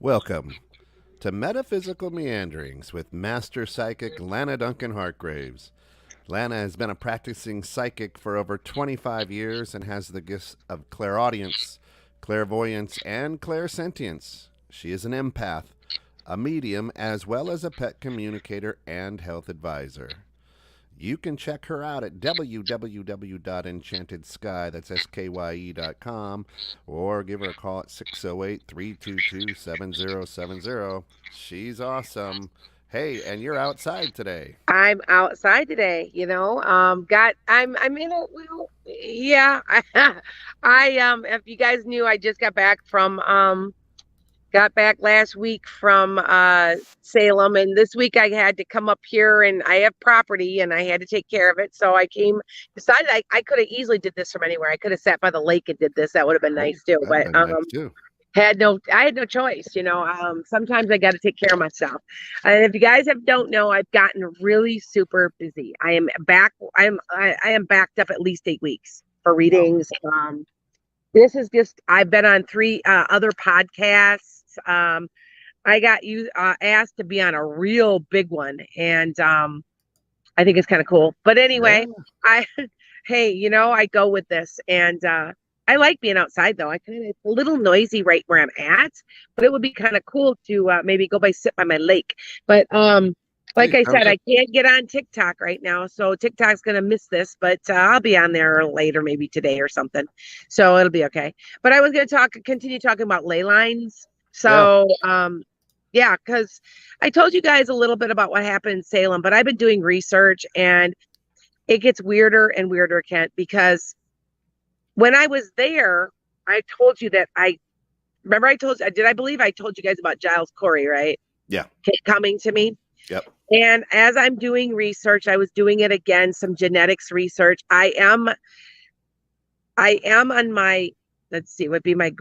Welcome to Metaphysical Meanderings with Master Psychic Lana Duncan-Hartgraves. Lana has been a practicing psychic for over 25 years and has the gifts of clairaudience, clairvoyance, and clairsentience. She is an empath, a medium, as well as a pet communicator and health advisor. You can check her out at www.enchantedsky, that's skye.com, or give her a call at 608-322-7070. She's awesome. Hey, and you're outside today. I'm outside today, I'm in a well, yeah. If you guys knew, I just got back last week from Salem, and this week I had to come up here, and I have property and I had to take care of it. So decided I could have easily did this from anywhere. I could have sat by the lake and did this. That would have been nice too. That'd But been nice too. I had no choice. Sometimes I got to take care of myself. And if you guys don't know, I've gotten really super busy. I am backed up at least 8 weeks for readings. This is just, I've been on three other podcasts. I got asked to be on a real big one, and I think it's kind of cool. But anyway, I go with this, and I like being outside though. It's a little noisy right where I'm at, but it would be kind of cool to maybe sit by my lake. But like I said, I can't get on TikTok right now, so TikTok's gonna miss this, but I'll be on there later, maybe today or something. So it'll be okay. But I was gonna continue talking about ley lines. So yeah, because I told you guys a little bit about what happened in Salem, but I've been doing research, and it gets weirder and weirder, Kent, because when I was there, I told you that I believe I told you guys about Giles Corey, right? Yeah. Coming to me. Yep. And as I'm doing research, I was doing it again, some genetics research. I am on my, let's see, would be my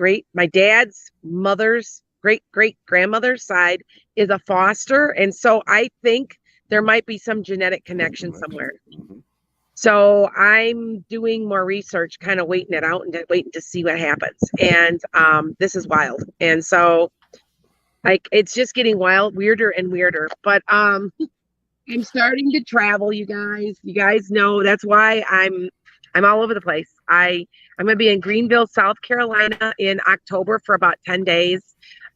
dad's mother's great grandmother's side is a foster. And so I think there might be some genetic connection somewhere. Mm-hmm. So I'm doing more research, kind of waiting it out and waiting to see what happens. And this is wild. And so it's just getting weirder and weirder. But I'm starting to travel, you guys. You guys know that's why I'm all over the place. I'm going to be in Greenville, South Carolina in October for about 10 days.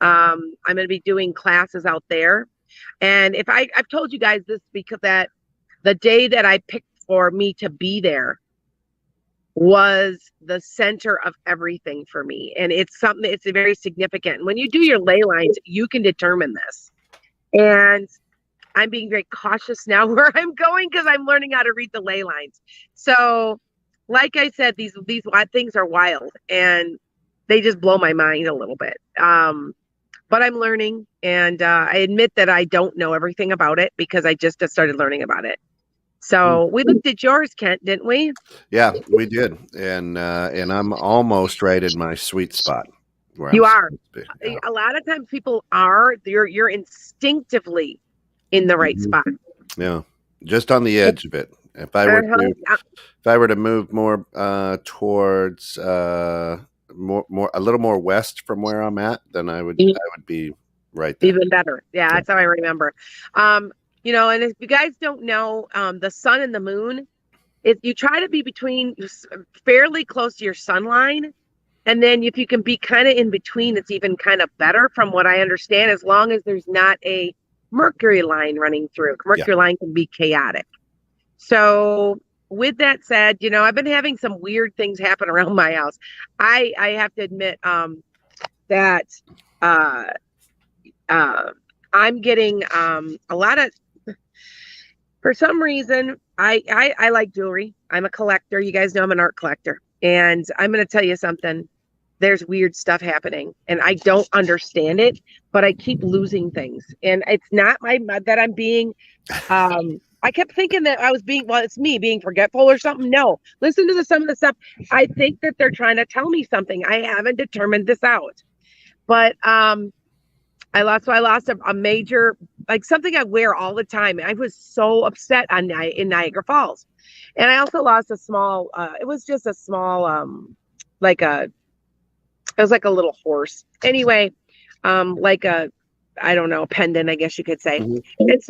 I'm going to be doing classes out there. And I've told you guys this because that the day that I picked for me to be there was the center of everything for me. And it's very significant. When you do your ley lines, you can determine this. And I'm being very cautious now where I'm going because I'm learning how to read the ley lines. So like I said, these things are wild and they just blow my mind a little bit. But I'm learning, and I admit that I don't know everything about it because I just started learning about it. So we looked at yours, Kent, didn't we? Yeah, we did, and I'm almost right in my sweet spot. You are. Yeah. A lot of times people are. You're instinctively in the right spot. Yeah, just on the edge of it. If I were to move more towards more a little more west from where I'm at, then I would be right there. Even better. Yeah, that's how I remember. And if you guys don't know, the sun and the moon, if you try to be fairly close to your sun line, and then if you can be kind of in between, it's even kind of better from what I understand, as long as there's not a Mercury line running through. Mercury line can be chaotic. So with that said, I've been having some weird things happen around my house. I have to admit that I'm getting a lot of, for some reason, I like jewelry. I'm a collector. You guys know I'm an art collector. And I'm going to tell you something. There's weird stuff happening and I don't understand it, but I keep losing things. And it's not that I'm being, I kept thinking that I was it's me being forgetful or something. No, listen to some of the stuff. I think that they're trying to tell me something. I haven't determined this out, but I lost a major, like something I wear all the time. I was so upset in Niagara Falls. And I also lost a small, it was just a small, it was like a little horse. Anyway, like a, I don't know, pendant, I guess you could say. Mhm. And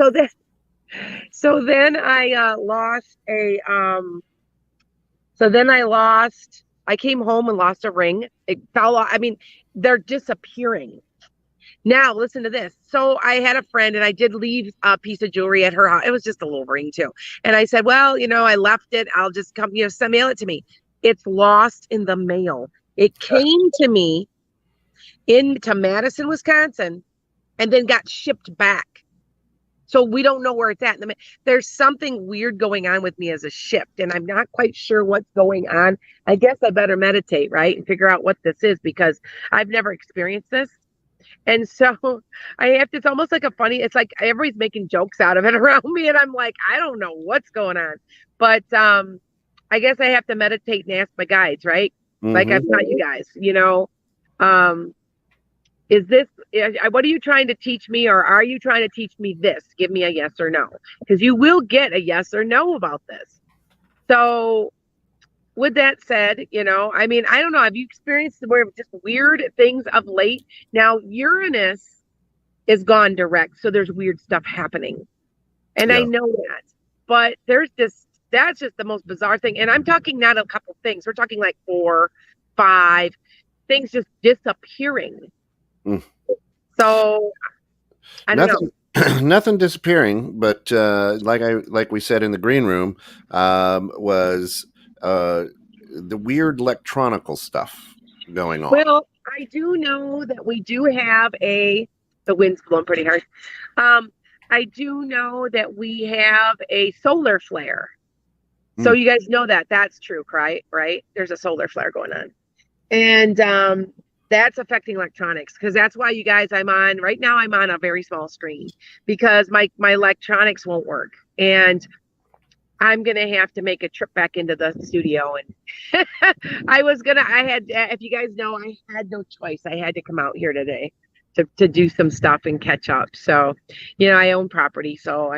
so then I lost a so then I came home and lost a ring. It fell off. I mean, they're disappearing. Now, listen to this. So I had a friend and I did leave a piece of jewelry at her house. It was just a little ring too. And I said, well, I left it. I'll just come, mail it to me. It's lost in the mail. It came to me into Madison, Wisconsin, and then got shipped back. So we don't know where it's at. There's something weird going on with me as a shift, and I'm not quite sure what's going on. I guess I better meditate, right, and figure out what this is because I've never experienced this. And so I have to, it's almost like it's like everybody's making jokes out of it around me. And I'm like, I don't know what's going on. But I guess I have to meditate and ask my guides, right? Like I've taught you guys, is this, what are you trying to teach me? Or are you trying to teach me this? Give me a yes or no, because you will get a yes or no about this. So with that said, I mean, I don't know. Have you experienced where just weird things of late? Now, Uranus is gone direct, so there's weird stuff happening. And Yeah. I know that. But that's just the most bizarre thing. And I'm talking not a couple things. We're talking like 4, 5 things just disappearing. Mm. So I don't know. Nothing disappearing, but like we said in the green room, was the weird electronical stuff going on. Well, I do know that we do have the wind's blowing pretty hard. I do know that we have a solar flare. So you guys know that that's true, right? Right? There's a solar flare going on. And that's affecting electronics, because that's why you guys, I'm on a very small screen because my electronics won't work. And I'm going to have to make a trip back into the studio. And if you guys know, I had no choice. I had to come out here today to do some stuff and catch up. So, I own property. So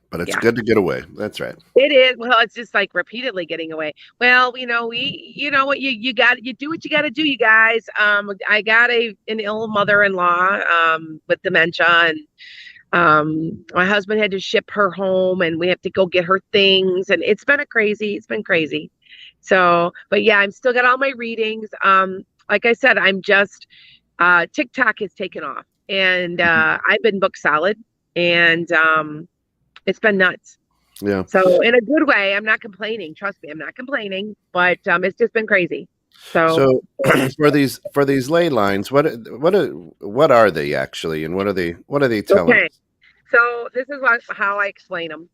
but it's good to get away. That's right. It is. Well, it's just like repeatedly getting away. Well, you do what you got to do, you guys. I got an ill mother-in-law with dementia, and my husband had to ship her home, and we have to go get her things, and it's been crazy. So, but yeah, I'm still got all my readings. Like I said, I'm just TikTok has taken off, and I've been booked solid, and it's been nuts. Yeah. So in a good way, I'm not complaining. Trust me, I'm not complaining, but it's just been crazy. So for these ley lines, what are they actually, and what are they telling us? So this is how I explain them.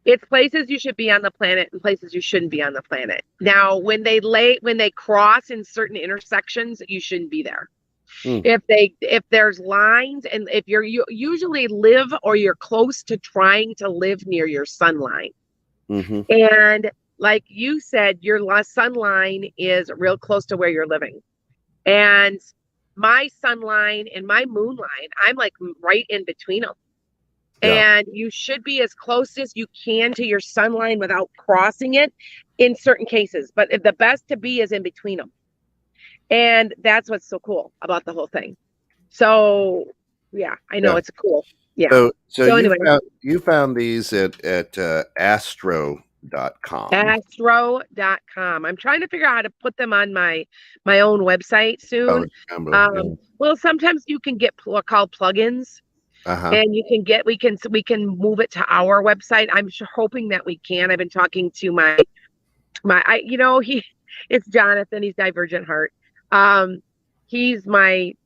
It's places you should be on the planet and places you shouldn't be on the planet. Now, when they cross in certain intersections, you shouldn't be there. If there's lines, and if you usually live or you're close to trying to live near your sun line, and like you said, your sun line is real close to where you're living, and my sun line and my moon line, I'm like right in between them. Yeah. And you should be as close as you can to your sun line without crossing it in certain cases, but the best to be is in between them. And that's what's so cool about the whole thing. So, yeah, I know it's cool. Yeah. So anyway, you found these at astro.com. Astro.com. I'm trying to figure out how to put them on my own website soon. Well, sometimes you can get called plugins. And we can move it to our website. I'm hoping that we can. I've been talking to it's Jonathan. He's Divergent Heart. He's like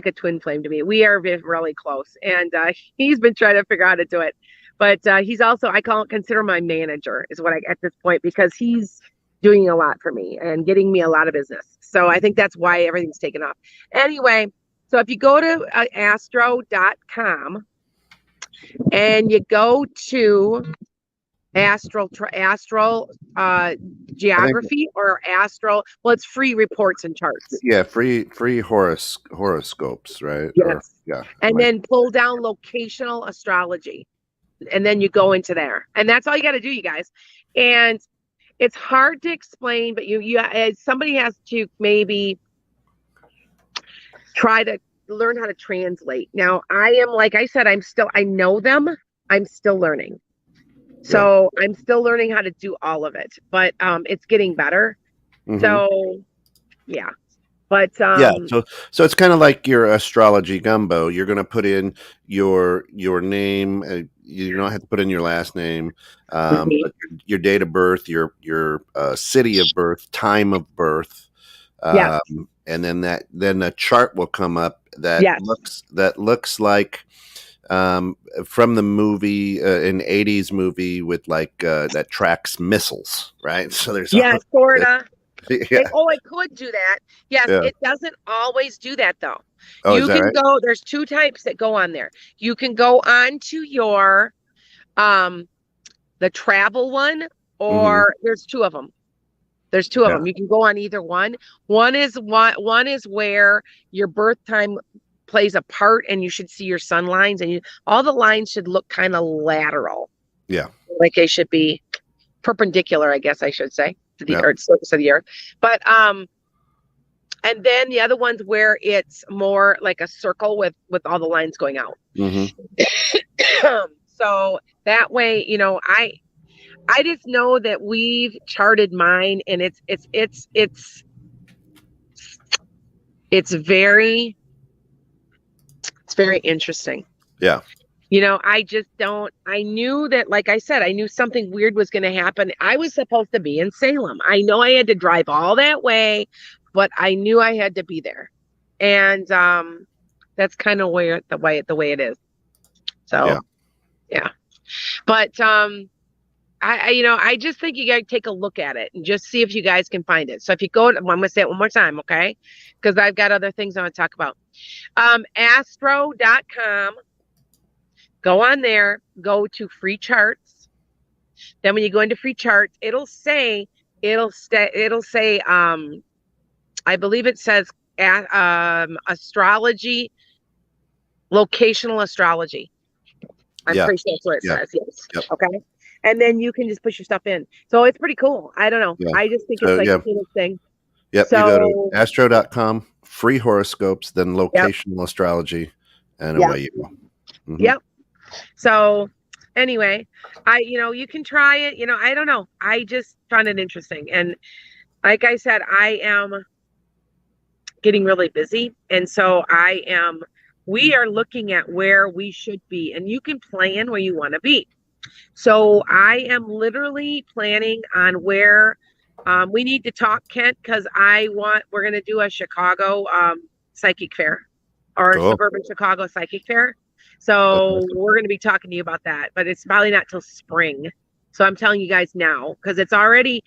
a twin flame to me. We are really close, and he's been trying to figure out how to do it. But he's also, consider my manager is what at this point, because he's doing a lot for me and getting me a lot of business. So I think that's why everything's taken off. Anyway, so if you go to astro.com and you go to astral geography or astral, well, it's free reports and charts. Yeah, free horoscopes, right? Yes. And then pull down locational astrology, and then you go into there, and that's all you got to do, you guys. And it's hard to explain, but somebody has to maybe try to learn how to translate. Now, I am, like I said, I know them. I'm still learning. So I'm still learning how to do all of it, but it's getting better. Mm-hmm. So yeah. But Yeah, so it's kind of like your astrology gumbo. You're going to put in your name. You don't have to put in your last name, mhm. but your date of birth, your city of birth, time of birth, Yes, and then a chart will come up yes, that looks like from the movie an '80s movie with like that tracks missiles, right? So there's all yes, Florida. yeah, It could do that. Yes, yeah. it doesn't always do that though. Oh, is You that can right? go, there's two types that go on there. You can go on to your um the travel one, Mm-hmm. or there's two of them. There's two of Yeah. them. You can go on either one. One is where your birth time plays a part, and you should see your sun lines, and all the lines should look kind of lateral, Yeah. like they should be perpendicular, I guess I should say, to the Yeah. earth, surface of the earth. But and then the other one's where it's more like a circle with all the lines going out. Mm-hmm. So that way, I just know that we've charted mine, and it's very interesting. Yeah. I just don't, I knew that, like I said, I knew something weird was going to happen. I was supposed to be in Salem. I know I had to drive all that way, but I knew I had to be there. And that's kind of where the way it is. Yeah. So, yeah. But I just think you got to take a look at it and just see if you guys can find it. So if you go, I'm going to say it one more time, okay? Because I've got other things I want to talk about. Astro.com. Go on there, go to free charts. Then when you go into free charts, it'll say, I believe it says astrology, locational astrology. I'm Yeah. pretty sure that's what it Yeah. says. Yes. Yep. Okay. And then you can just push your stuff in. So it's pretty cool. I don't know. Yeah. I just think it's So like yeah. the coolest thing. Yep. You go to So, astro.com, free horoscopes, then yep. locational astrology, and Yep. away you go. Mm-hmm. Yep. So anyway, you can try it. I don't know. I just found it interesting. And like I said, I am getting really busy. And so we are looking at where we should be, and you can plan where you want to be. So I am literally planning on where we need to talk, Kent, because we're going to do a Chicago psychic fair, or Cool. suburban Chicago psychic fair. That's So awesome. we're going to be talking to you about that, but it's probably not till spring. So I'm telling you guys now, because it's already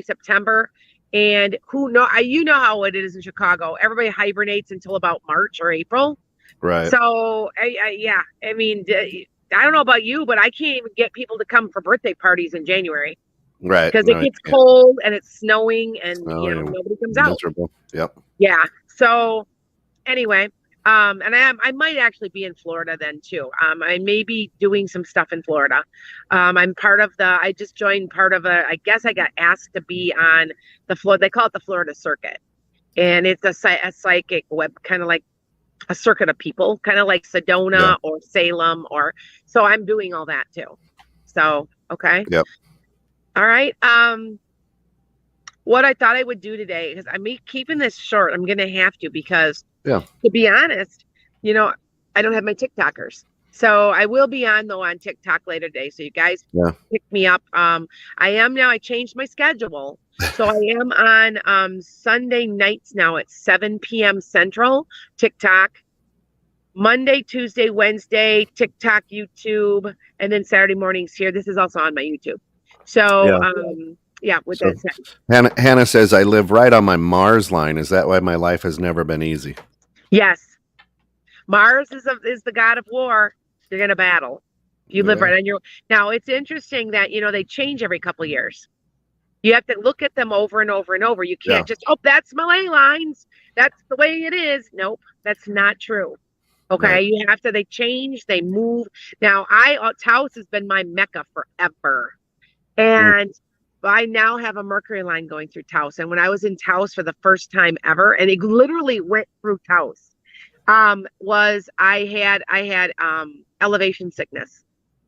September, and you know how it is in Chicago. Everybody hibernates until about March or April. Right. So yeah, I mean, I don't know about you, but I can't even get people to come for birthday parties in January Right. because it No, you gets can't. cold and it's snowing, and No, yeah. nobody comes out. Miserable. Yep. Yeah. So anyway, and I might actually be in Florida then too. I may be doing some stuff in Florida. I just joined part of I guess I got asked to be on the Florida. They call it the Florida Circuit, and it's a psychic web, kind of like a circuit of people, kind of like Yeah. Sedona or Salem, so I'm doing all that too. So, okay. Yep. All right. What I thought I would do today, because I'm keeping this short, I'm going to have to, because Yeah. to be honest, I don't have my TikTokers. So I will be on though on TikTok later today. So you guys Yeah. pick me up. I changed my schedule. So I am on Sunday nights now at 7 p.m. Central, TikTok. Monday, Tuesday, Wednesday, TikTok, YouTube, and then Saturday mornings here. This is also on my YouTube. So, Yeah. with So that said, Hannah says I live right on my Mars line. Is that why my life has never been easy? yes, Mars is the god of war. You're gonna battle. You live Yeah. right on your. Now it's interesting that they change every couple of years. You have to look at them over and over and over. You Yeah. can't just, that's my ley lines. That's the way it is. Nope, that's not true. Okay, Right. they change, they move. Now, Taos has been my mecca forever. Mm. And I now have a Mercury line going through Taos. And when I was in Taos for the first time ever, and it literally went through Taos, Was I had elevation sickness.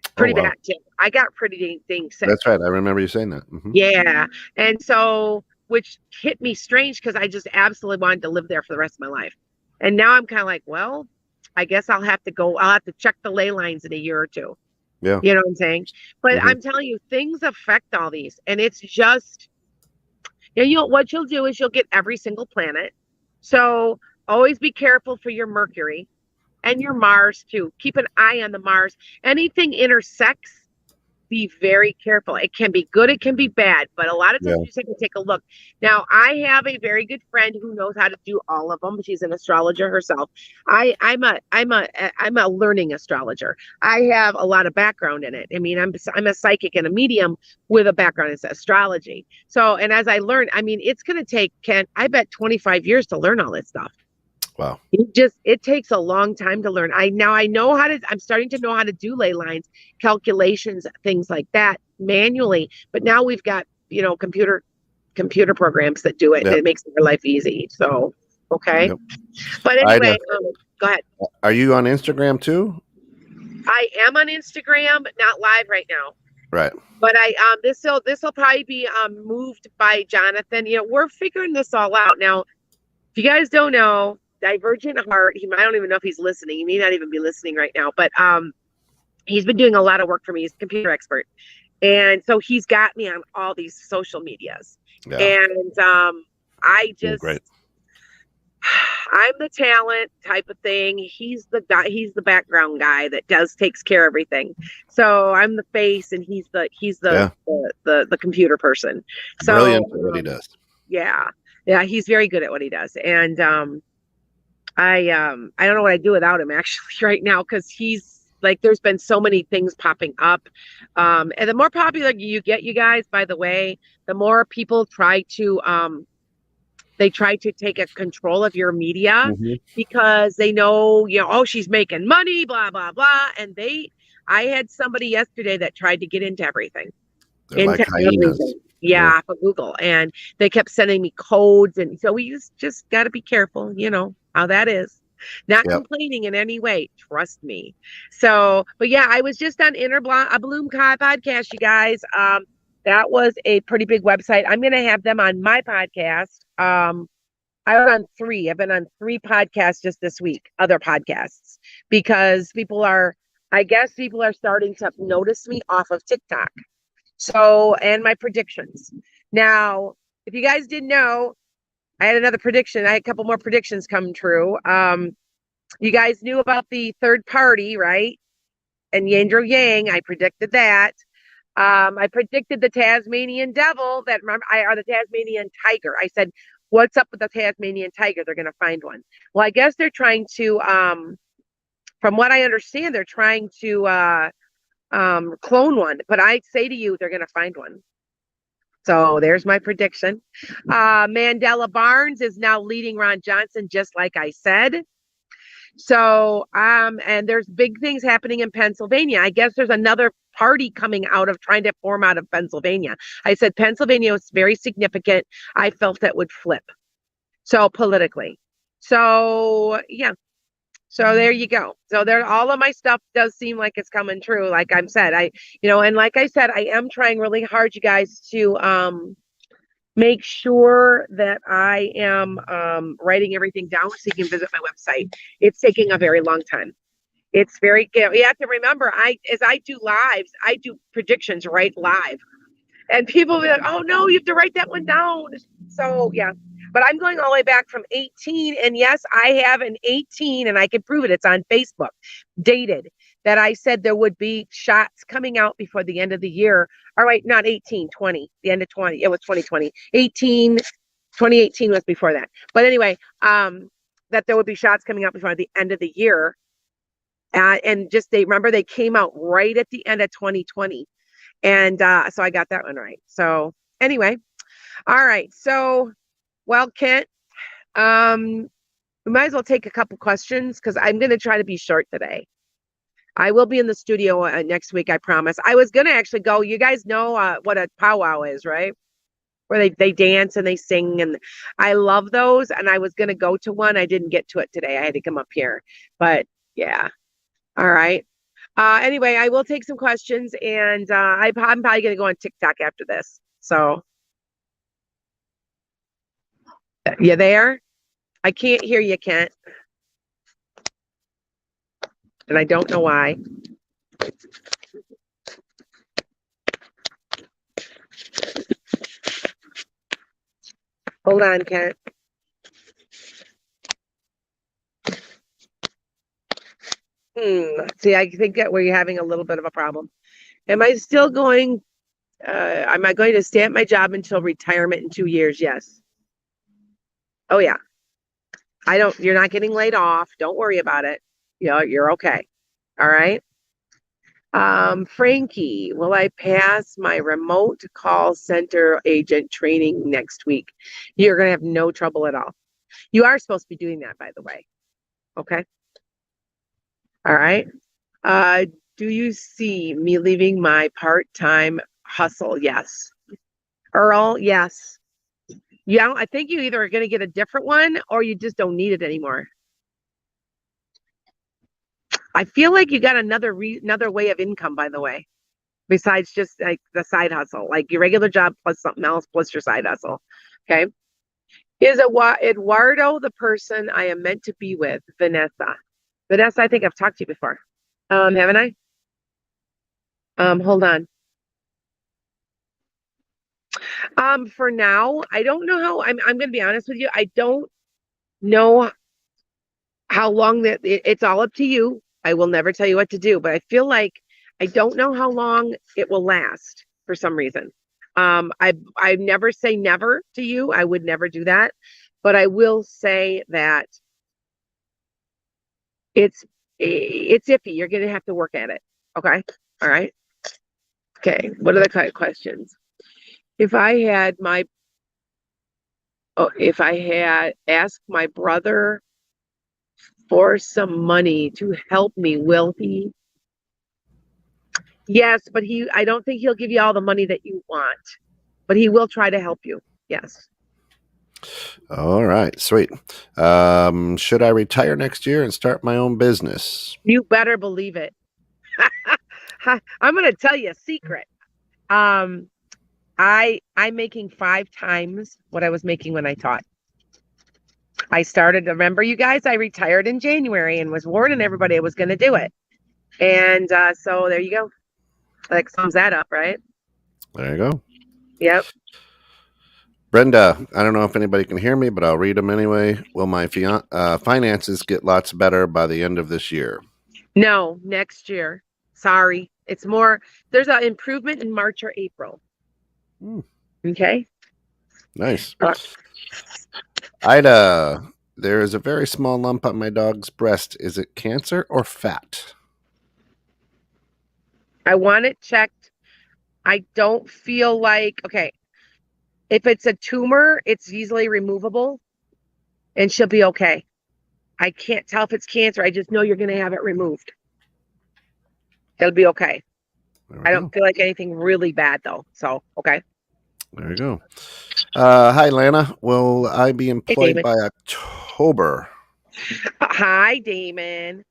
Oh, Pretty wow. bad too. I got pretty dang sick. That's right. I remember you saying that. Yeah. And so, which hit me strange because I just absolutely wanted to live there for the rest of my life. And now I'm kind of like, well, I guess I'll have to go, I'll have to check the ley lines in a year or two. Yeah. You know what I'm saying? But hmm I'm telling you, things affect all these. And it's just, you know, what you'll do is you'll get every single planet. So always be careful for your Mercury and your Mars too. Keep an eye on the Mars. Anything intersects, be very careful. It can be good, it can be bad, but a lot of times Yeah. you just have to take a look. Now, I have a very good friend who knows how to do all of them. She's an astrologer herself. I'm a learning astrologer. I have a lot of background in it. I mean, I'm a psychic and a medium with a background in astrology. So, and as I learn, I mean, it's going to take I bet 25 years to learn all this stuff. Wow. It takes a long time to learn. I know how to, I'm starting to know how to do ley lines, calculations, things like that manually. But now we've got, you know, computer programs that do it, and Yep. it makes our life easy. So, okay. Yep. But I anyway, go ahead. Are you on Instagram too? I am on Instagram, not live right now. Right. But this will probably be moved by Jonathan. You know, we're figuring this all out now. If you guys don't know, Divergent Heart, I don't even know if he's listening. He may not even be listening right now, but he's been doing a lot of work for me. He's a computer expert. And so he's got me on all these social medias. Yeah. And I just Great. I'm the talent type of thing. He's the guy, he's the background guy that takes care of everything. So I'm the face and he's the Yeah. the computer person. So Brilliant at what he does. yeah. Yeah, he's very good at what he does. And I don't know what I'd do without him actually right now, because he's like, there's been so many things popping up. And the more popular you get, you guys, by the way, the more people try to take a control of your media, hmm because they know, you know, oh, she's making money, blah, blah, blah. And I had somebody yesterday that tried to get into everything. They're like hyenas. Yeah, for Google. And they kept sending me codes. And so we just got to be careful, you know how that is. Not Yep. complaining in any way. Trust me. So, but yeah, I was just on a Bloom podcast, you guys. That was a pretty big website. I'm going to have them on my podcast. I was on three. I've been on three podcasts just this week, other podcasts, because I guess people are starting to notice me off of TikTok. So, and my predictions. Now, if you guys didn't know, I had another prediction. I had a couple more predictions come true. You guys knew about the third party, right? And Yandro Yang, I predicted that. I predicted the Tasmanian devil, or the Tasmanian tiger. I said, what's up with the Tasmanian tiger? They're going to find one. Well, I guess they're trying to, from what I understand, they're trying to clone one. But I say to you, they're going to find one. So there's my prediction. Mandela Barnes is now leading Ron Johnson, just like I said. So, and there's big things happening in Pennsylvania. I guess there's another party coming out of trying to form out of Pennsylvania. I said Pennsylvania was very significant. I felt that would flip. So politically. So yeah. So there you go. So there, all of my stuff does seem like it's coming true. Like I've said, and like I said, I am trying really hard, you guys, to make sure that I am writing everything down so you can visit my website. It's taking a very long time. It's very, you have to remember, as I do lives, I do predictions right live. And people will be like, oh no, you have to write that one down. So yeah. But I'm going all the way back from 18. And yes, I have an 18 and I can prove it. It's on Facebook, dated, that I said there would be shots coming out before the end of the year. All right, not 18, 20, the end of 20. It was 2020. 2018 was before that. But anyway, that there would be shots coming out before the end of the year. And they came out right at the end of 2020. And so I got that one right. So anyway, all right. So, well, Kent, we might as well take a couple questions because I'm going to try to be short today. I will be in the studio next week, I promise. I was going to actually go. You guys know what a powwow is, right? where they dance and they sing, and I love those. And I was gonna go to one. I didn't get to it today. I had to come up here. But yeah. All right. Anyway, I will take some questions, and I'm probably gonna go on TikTok after this. So you there? I can't hear you, Kent. And I don't know why. Hold on, Kent. See, I think that we're having a little bit of a problem. Am I still going? Am I going to stay at my job until retirement in 2 years? Yes. Oh yeah. You're not getting laid off. Don't worry about it. You're okay. All right. Frankie, will I pass my remote call center agent training next week? You're gonna have no trouble at all. You are supposed to be doing that, by the way. Okay. All right. Do you see me leaving my part-time hustle? Yes. Earl, yes. Yeah, I think you either are going to get a different one or you just don't need it anymore. I feel like you got another way of income, by the way, besides just like the side hustle, like your regular job plus something else plus your side hustle. Okay. Is Eduardo the person I am meant to be with? Vanessa. Vanessa, I think I've talked to you before. Haven't I? Hold on. For now, I don't know how I'm gonna be honest with you. I don't know how long it's all up to you. I will never tell you what to do, but I feel like I don't know how long it will last for some reason. I never say never to you. I would never do that, but I will say that it's iffy. You're gonna have to work at it. Okay. All right. Okay. What are the kind of questions? If I had asked my brother for some money to help me, will he? Yes, but I don't think he'll give you all the money that you want, but he will try to help you. Yes. All right, sweet. Should I retire next year and start my own business? You better believe it. I'm going to tell you a secret. I'm making 5 times what I was making when I taught. I started, remember you guys, I retired in January and was warning everybody I was going to do it. And so there you go. That sums that up, right? There you go. Yep. Brenda, I don't know if anybody can hear me, but I'll read them anyway. Will my finances get lots better by the end of this year? No, next year. Sorry. It's more, there's an improvement in March or April. Okay. Nice. Ida, there is a very small lump on my dog's breast. Is it cancer or fat? I want it checked. I don't feel like, okay, if it's a tumor, it's easily removable and she'll be okay. I can't tell if it's cancer. I just know you're going to have it removed. It'll be okay. I don't feel like anything really bad though. So, okay. There you go. Hi, Lana. Will I be employed by October? Hi, Damon.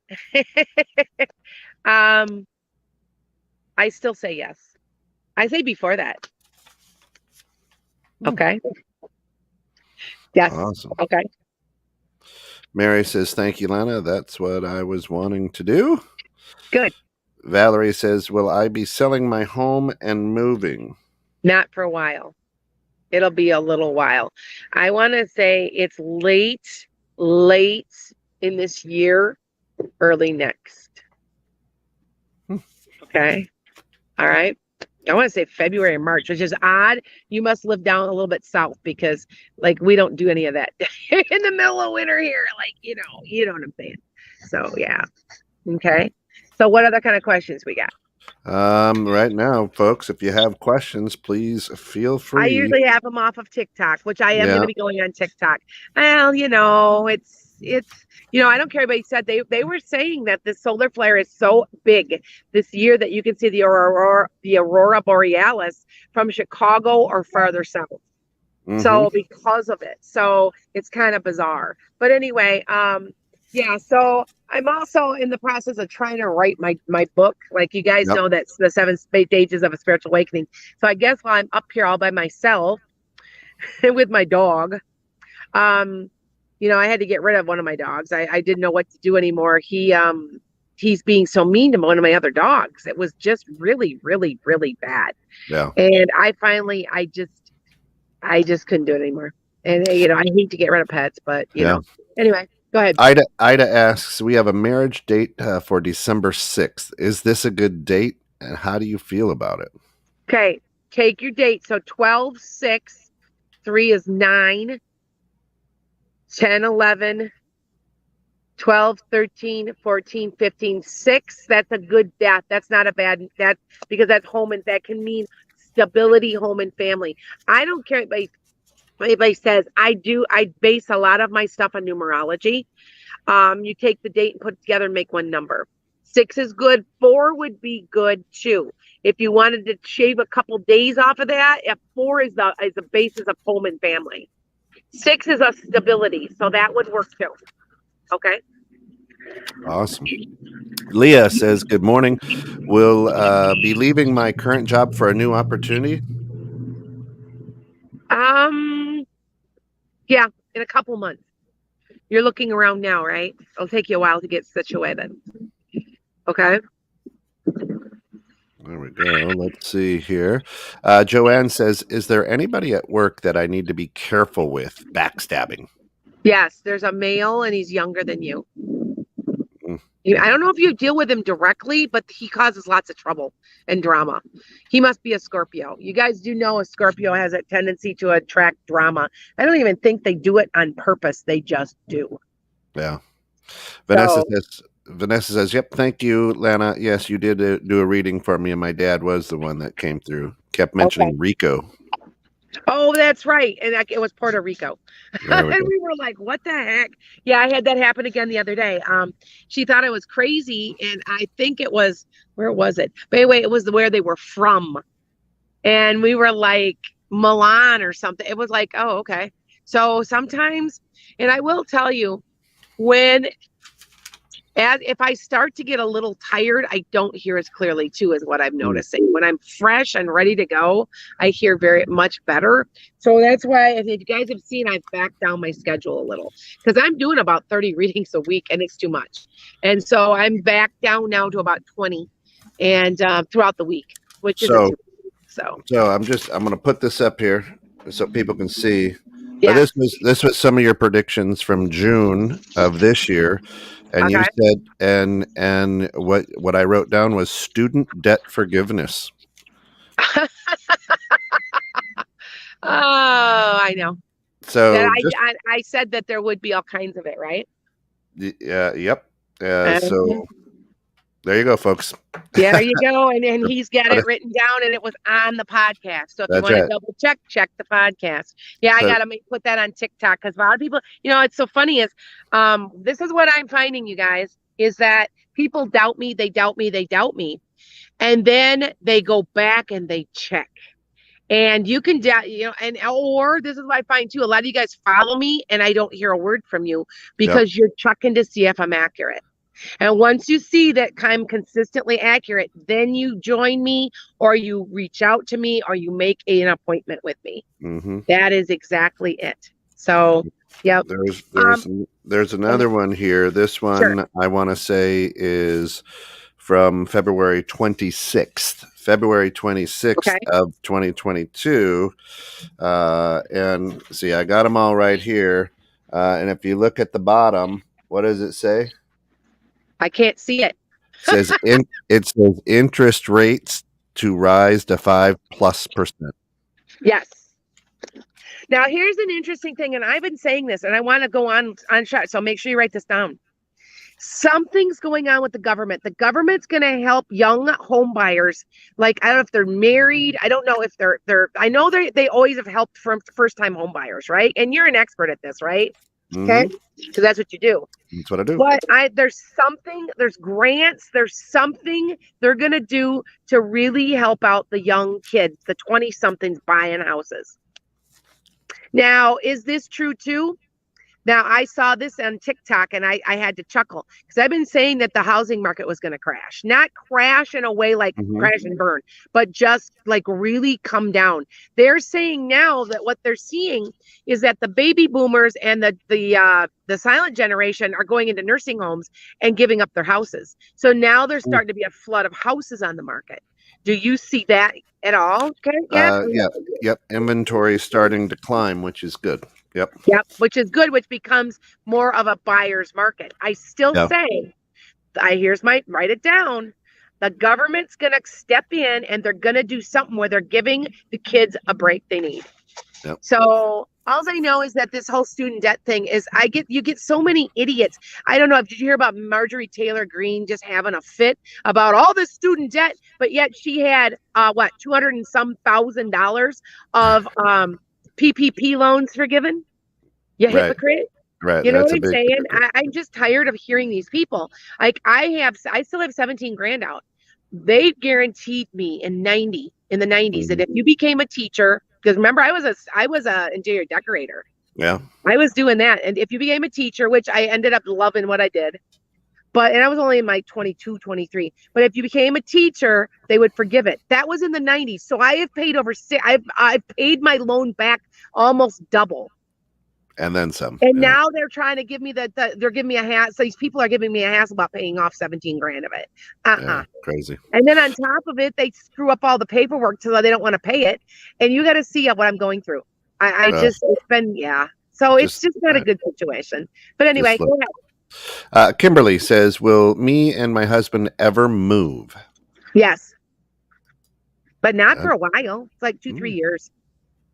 I still say yes. I say before that. Okay. Yes. Awesome. Okay. Mary says, thank you, Lana. That's what I was wanting to do. Good. Valerie says, will I be selling my home and moving? Not for a while. It'll be a little while. I want to say it's late in this year, early next. Okay. All right. I want to say February or March, which is odd. You must live down a little bit south because like we don't do any of that in the middle of winter here. Like, you know what I'm saying? So yeah. Okay. So what other kind of questions we got? Right now, folks, if you have questions, please feel free. I usually have them off of TikTok, which I am going to be going on TikTok. Well, it's I don't care. Anybody said they were saying that the solar flare is so big this year that you can see the aurora borealis from Chicago or farther south. Mm-hmm. So because of it, so it's kind of bizarre. But anyway, yeah. So I'm also in the process of trying to write my book. Like you guys Yep. know, that's the seven stages of a spiritual awakening. So I guess while I'm up here all by myself with my dog, um, I had to get rid of one of my dogs. I didn't know what to do anymore. He's being so mean to one of my other dogs. It was just really, really, really bad. Yeah. And I just couldn't do it anymore. And I hate to get rid of pets, but Yeah. anyway, go ahead. Ida asks, we have a marriage date for December 6th. Is this a good date? And how do you feel about it? Okay, take your date. So 12, 6, 3 is 9, 10, 11, 12, 13, 14, 15, 6. That's a good death. That's not a bad that because that's home and that can mean stability, home and family. I don't care if anybody says I base a lot of my stuff on numerology. You take the date and put it together and make one number. 6 is good. 4 would be good too. If you wanted to shave a couple days off of that, if 4 is the basis of home and family. 6 is a stability, so that would work too. Okay. Awesome. Leah says, good morning. Will be leaving my current job for a new opportunity. Yeah, in a couple months. You're looking around now, right? It'll take you a while to get situated. Okay. There we go. Let's see here. Joanne says, is there anybody at work that I need to be careful with? Backstabbing. Yes, there's a male and he's younger than you. Mm. I don't know if you deal with him directly, but he causes lots of trouble and drama. He must be a Scorpio. You guys do know a Scorpio has a tendency to attract drama. I don't even think they do it on purpose. They just do. Yeah. So, Vanessa says, yep, thank you, Lana. Yes, you did do a reading for me, and my dad was the one that came through. Kept okay. mentioning Rico. Oh, that's right. And it was Puerto Rico. There we And go. we were like, what the heck? Yeah, I had that happen again the other day. She thought I was crazy, and I think it was, where was it? But anyway, it was where they were from. And we were like Milan or something. It was like, oh, okay. So sometimes, and I will tell you, when if I start to get a little tired, I don't hear as clearly too, is what I'm noticing. When I'm fresh and ready to go, I hear very much better. So that's why, if you guys have seen, I've backed down my schedule a little because I'm doing about 30 readings a week and it's too much. And so I'm back down now to about 20 and throughout the week, which isn't So, too so. I'm going to put this up here so people can see. But Yeah. this was some of your predictions from June of this year, and you Okay. said and what I wrote down was student debt forgiveness. Oh, I know. That So just I said that there would be all kinds of it, right? yep. So Um, there you go, folks. there you go. And he's got But it written down and it was on the podcast. So if you that's want to right. double check the podcast. Yeah, I So got to put that on TikTok because a lot of people, it's so funny is this is what I'm finding, you guys, is that people doubt me, they doubt me, they doubt me. And then they go back and they check. And you can doubt, or this is what I find too. A lot of you guys follow me and I don't hear a word from you yep. because you're checking to see if I'm accurate. And once you see that I'm consistently accurate, then you join me or you reach out to me or you make an appointment with me. Mm-hmm. That is exactly it. So, yep. There's another one here. This Sure. one I want to say is from February 26th. February 26th Okay. of 2022. And see, I got them all right here. And if you look at the bottom, what does it say? I can't see it. It says interest rates to rise to 5+%. Yes. Now, here's an interesting thing, and I've been saying this, and I want to go on shot, so make sure you write this down. Something's going on with the government. The government's going to help young home buyers. Like, I don't know if they're married. I don't know if they're. I know they always have helped from first time home buyers, right? And you're an expert at this, right? Okay, Mm-hmm. because that's what you do. That's what I do. But there's grants, there's something they're going to do to really help out the young kids, the 20 somethings buying houses. Now, is this true too? Now, I saw this on TikTok and I had to chuckle because I've been saying that the housing market was going to crash. Not crash in a way like Hmm. crash and burn, but just like really come down. They're saying now that what they're seeing is that the baby boomers and the silent generation are going into nursing homes and giving up their houses. So now there's starting to be a flood of houses on the market. Do you see that at all? Okay, yeah. Yeah. Yep. Inventory is starting to climb, which is good. Yep. Yep, which is good, which becomes more of a buyer's market. I still Yeah. say, here's my write it down. The government's going to step in and they're going to do something where they're giving the kids a break they need. Yep. So all I know is that this whole student debt thing is you get so many idiots. I don't know. Did you hear about Marjorie Taylor Greene just having a fit about all this student debt, but yet she had what 200 and some $1,000 of PPP loans forgiven? You Right. hypocrite. Right. You know That's what a I'm big saying? hypocrite. I'm just tired of hearing these people. Like I still have 17 grand out. They guaranteed me in the 90s that Mhm. if you became a teacher, because remember I was a interior decorator. Yeah. I was doing that, and if you became a teacher, which I ended up loving what I did, and I was only in my 22, 23. But if you became a teacher, they would forgive it. That was in the 90s. So I have paid I've paid my loan back almost double. And then some. And Yeah. now they're trying to give me they're giving me a hassle. So these people are giving me a hassle about paying off 17 grand of it. Yeah. Crazy. And then on top of it, they screw up all the paperwork so they don't want to pay it. And you got to see what I'm going through. I Uh, just, it's been, yeah. So it's just, just not a good situation. But anyway, just look. go ahead. Kimberly says, "Will me and my husband ever move?" Yes. But not Uh, for a while. It's like 2, 3 mm, years.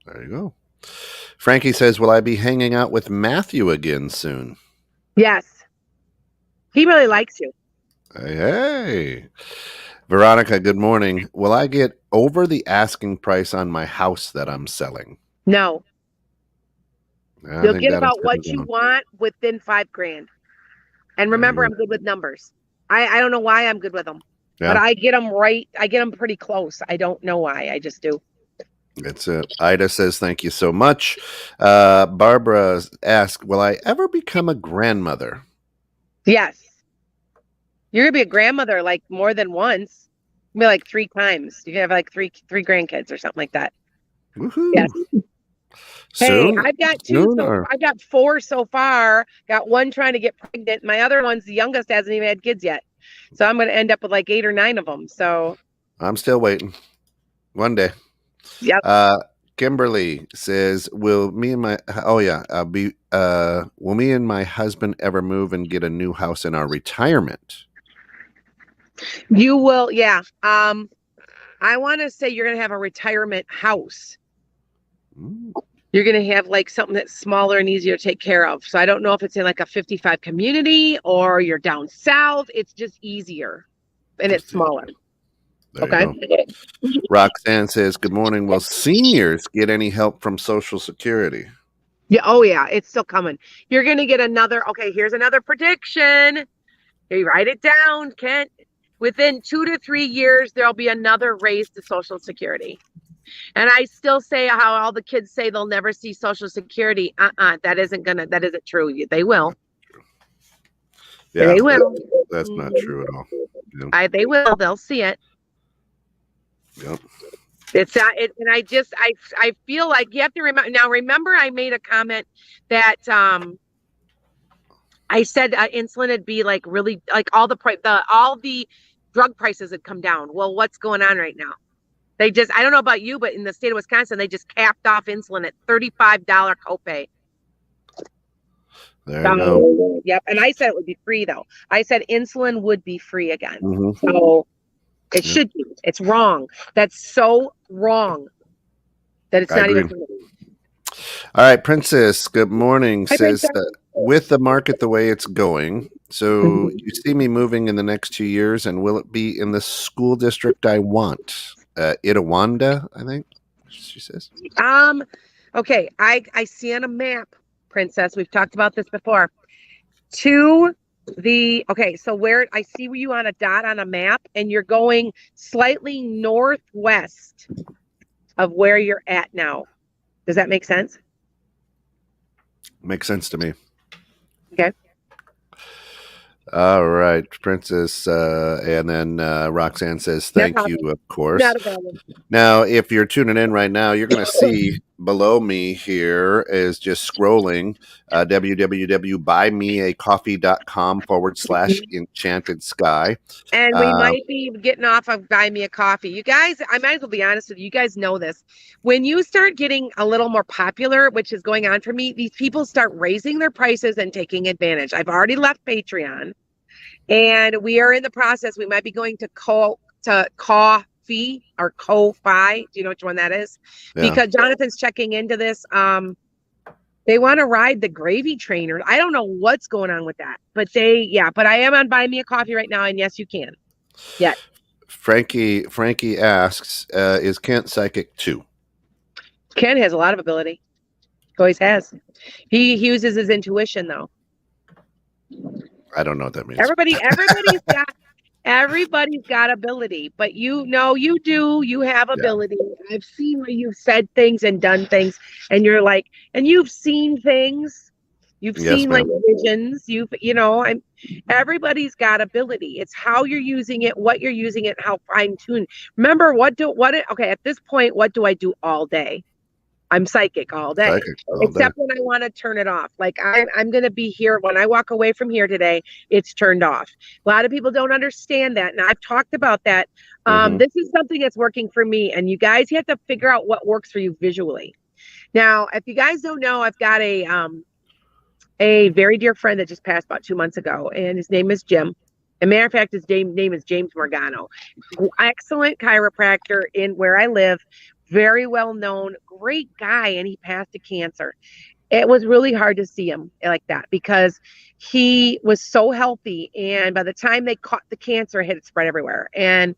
there you go. Frankie says, "Will I be hanging out with Matthew again soon?" Yes. He really likes you. Hey, hey. Veronica, good morning. Will I get over the asking price on my house that I'm selling? No. I You'll think get that'll about settle what you down. want within 5 grand. And There remember, you I'm go. good with numbers. I don't know why I'm good with them, but Yeah, I get them right. I get them pretty close. I don't know why. I just do. that's it. Ida says, "Thank you so much." Barbara asked, "Will I ever become a grandmother?" Yes. You're gonna be a grandmother like more than once. Maybe like 3 times. You can have like three grandkids or something like that. Yes. Woohoo! Hey, Soon? I've got two. Soon So or I've got four so far. Got one trying to get pregnant. My other one's the youngest hasn't even had kids yet. So I'm gonna end up with like 8 or 9 of them. So I'm still waiting. One day. yep. Uh, Kimberly says, "Will me and my oh yeah, will me and my husband ever move and get a new house in our retirement?" You will, yeah. I want to say you're gonna have a retirement house. Mm, You're gonna have like something that's smaller and easier to take care of. So I don't know if it's in like a 55 community or you're down south. It's just easier and it's just easy. smaller. There you Okay. go. Roxanne says, "Good morning. Will seniors get any help from Social Security?" Yeah. Oh yeah. It's still coming. You're gonna get another. Okay. Here's another prediction. Here, you write it down, Kent. Within 2 to 3 years, there'll be another raise to Social Security. And I still say how all the kids say they'll never see Social Security. That isn't true. They will. Yeah, They will. that's not true at all. Yeah. They will. They'll see it. Yep. It's it, and I feel like you have to remember now. Remember, I made a comment that I said insulin would be like really like all the drug prices had come down. Well, what's going on right now? They just I don't know about you, but in the state of Wisconsin, they just capped off insulin at $35 copay. There you go. Yep. And I said it would be free though. I said insulin would be free again. Hmm. So it Yep. should be. It's wrong. That's so wrong that it's I not agree. even free. All right, Princess, good morning. Hi, Says, Princess. with the market the way it's going, so Mhm. you see me moving in the next 2 years, and will it be in the school district I want? Itawanda, I think she says. Okay. I see on a map, Princess. We've talked about this before. So where I see you on a dot on a map, and you're going slightly northwest of where you're at now. Does that make sense? Makes sense to me. Okay. All right, Princess, and then Roxanne says, No "Thank you, problem. of course." Not a problem. Now, if you're tuning in right now, you're going to see below me here is just scrolling www.buymeacoffee.com/enchanted sky. And we Uh, might be getting off of buy me a coffee. You guys, I might as well be honest with you. You guys know this. When you start getting a little more popular, which is going on for me, these people start raising their prices and taking advantage. I've already left Patreon and we are in the process. We might be going to coffee or Ko-Fi. Do you know which one that is? yeah, Because Jonathan's checking into this. They want to ride the gravy trainer. I don't know what's going on with that, but but I am on Buy Me a Coffee right now, and yes, you can. Yeah. Frankie asks, "Is Kent psychic too?" Ken has a lot of ability. Always has. He uses his intuition though. I don't know what that means. Everybody's got ability, but you know you do. You have Yeah. ability. I've seen where you've said things and done things, and you're like, and you've seen things. You've Yes, seen like ma'am. visions. And everybody's got ability. It's how you're using it, what you're using it, how fine tuned. Remember okay, at this point, what do I do all day? I'm psychic all day, Psychic all day. except when I want to turn it off. Like I'm going to be here when I walk away from here today, it's turned off. A lot of people don't understand that. And I've talked about that. Mm-hmm. This is something that's working for me. And you guys have to figure out what works for you visually. Now, if you guys don't know, I've got a very dear friend that just passed about 2 months ago, and his name is Jim. As a matter of fact, his name is James Morgano. Excellent chiropractor in where I live, very well known, great guy, and he passed to cancer. It was really hard to see him like that because he was so healthy, and by the time they caught the cancer, it had spread everywhere. And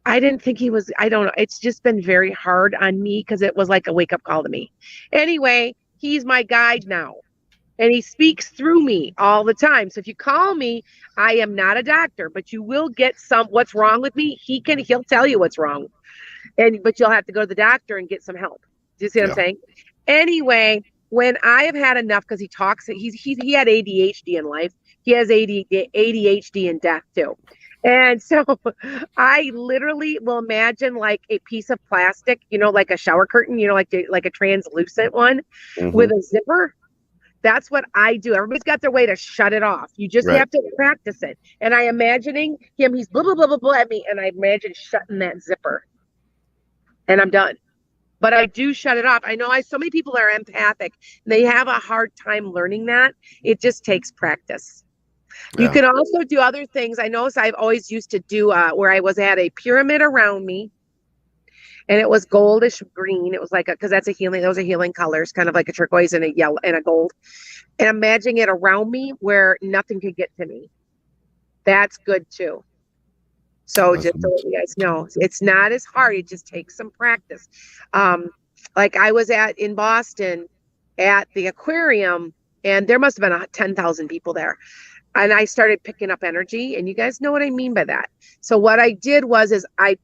I didn't think he was, I don't know. It's just been very hard on me because it was like a wake up call to me. Anyway, he's my guide now and he speaks through me all the time. So if you call me, I am not a doctor, but you will get what's wrong with me. He'll tell you what's wrong. But you'll have to go to the doctor and get some help. Do you see what I'm saying? Anyway, when I have had enough, because he talks, he had ADHD in life. He has ADHD in death too. And so I literally will imagine like a piece of plastic, like a shower curtain, like a translucent one with a zipper. That's what I do. Everybody's got their way to shut it off. You just have to practice it. And I imagining him, he's blah, blah, blah, blah, blah at me. And I imagine shutting that zipper. And I'm done. But I do shut it off. I know so many people are empathic. They have a hard time learning that. It just takes practice. Yeah. You can also do other things. I know I've always used to do where I had a pyramid around me. And it was goldish green. It was like because those are healing colors, kind of like a turquoise and a yellow and a gold. And imagining it around me where nothing could get to me. That's good too. So just so you guys know, it's not as hard. It just takes some practice. Like I was in Boston at the aquarium, and there must have been 10,000 people there. And I started picking up energy, and you guys know what I mean by that. So what I did is I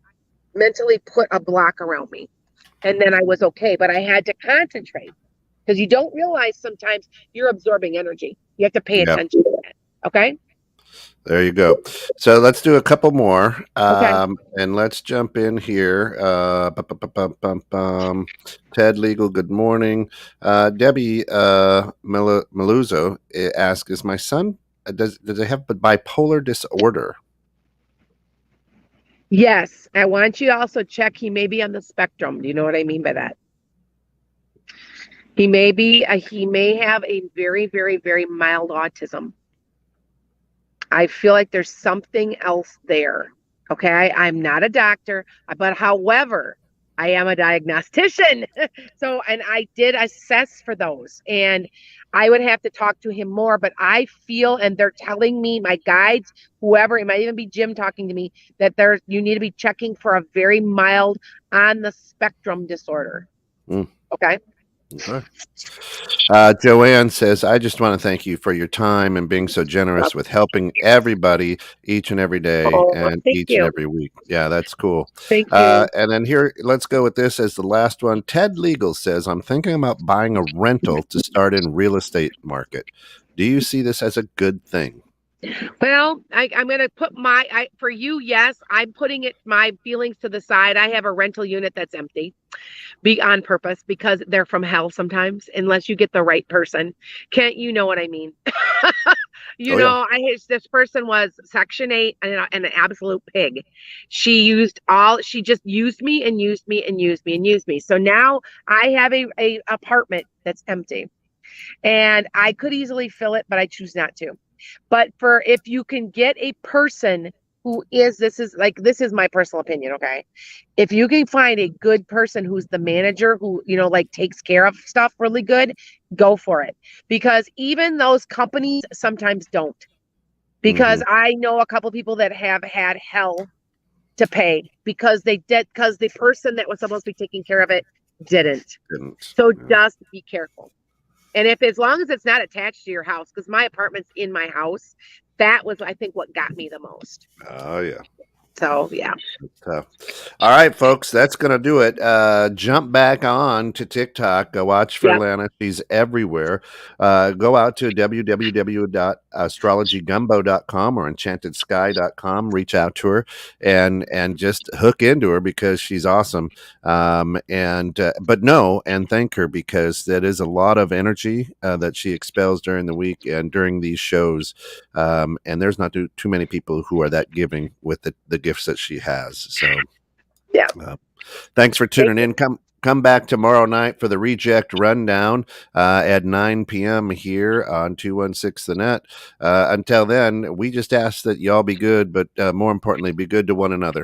mentally put a block around me, and then I was okay. But I had to concentrate because you don't realize sometimes you're absorbing energy. You have to pay attention to that. Okay. There you go. So let's do a couple more. Okay. And let's jump in here. Ted Legal, good morning. Debbie Meluzzo asks, is my son, does they have bipolar disorder? Yes. I want you to also check. He may be on the spectrum. Do you know what I mean by that? He may have a very, very, very mild autism. I feel like there's something else there. Okay. I'm not a doctor, but however, I am a diagnostician. And I did assess for those, and I would have to talk to him more, but I feel, and they're telling me, my guides, whoever, it might even be Jim talking to me, that you need to be checking for a very mild on the spectrum disorder. Okay. Okay. Joanne says, I just want to thank you for your time and being so Well, generous with helping everybody each and every day oh, and thank each and you. every week. Yeah, that's cool. Thank you. And then here, let's go with this as the last one. Ted Legal says, I'm thinking about buying a rental to start in real estate market. Do you see this as a good thing? Well, I'm going to put for you, yes, I'm putting my feelings to the side. I have a rental unit that's empty. Be on purpose because they're from hell sometimes, unless you get the right person. Can't you know what I mean? Oh, yeah. This person was Section 8 and an absolute pig. She just used me and used me and used me and used me. So now I have a apartment that's empty and I could easily fill it, but I choose not to. But for if you can get a person who is this is my personal opinion, okay? If you can find a good person who's the manager who, like takes care of stuff really good, go for it. Because even those companies sometimes don't. Mm-hmm. Because I know a couple people that have had hell to pay because the person that was supposed to be taking care of it didn't. Didn't. So Yeah. just be careful. And if as long as it's not attached to your house, because my apartment's in my house, that was I think what got me the most. Oh, yeah. So yeah. Tough. All right, folks, that's going to do it. Jump back on to TikTok. Go watch for Yep. Lana. She's everywhere. Go out to www.astrologygumbo.com or enchantedsky.com. Reach out to her and just hook into her because she's awesome. And thank her because that is a lot of energy that she expels during the week and during these shows. And there's not too many people who are that giving with the gifts that she has. So, Yeah. uh, thanks for Thank tuning you. in. Come back tomorrow night for the Reject Rundown at 9 p.m. here on 216 The Net. Until then, we just ask that y'all be good, but more importantly, be good to one another.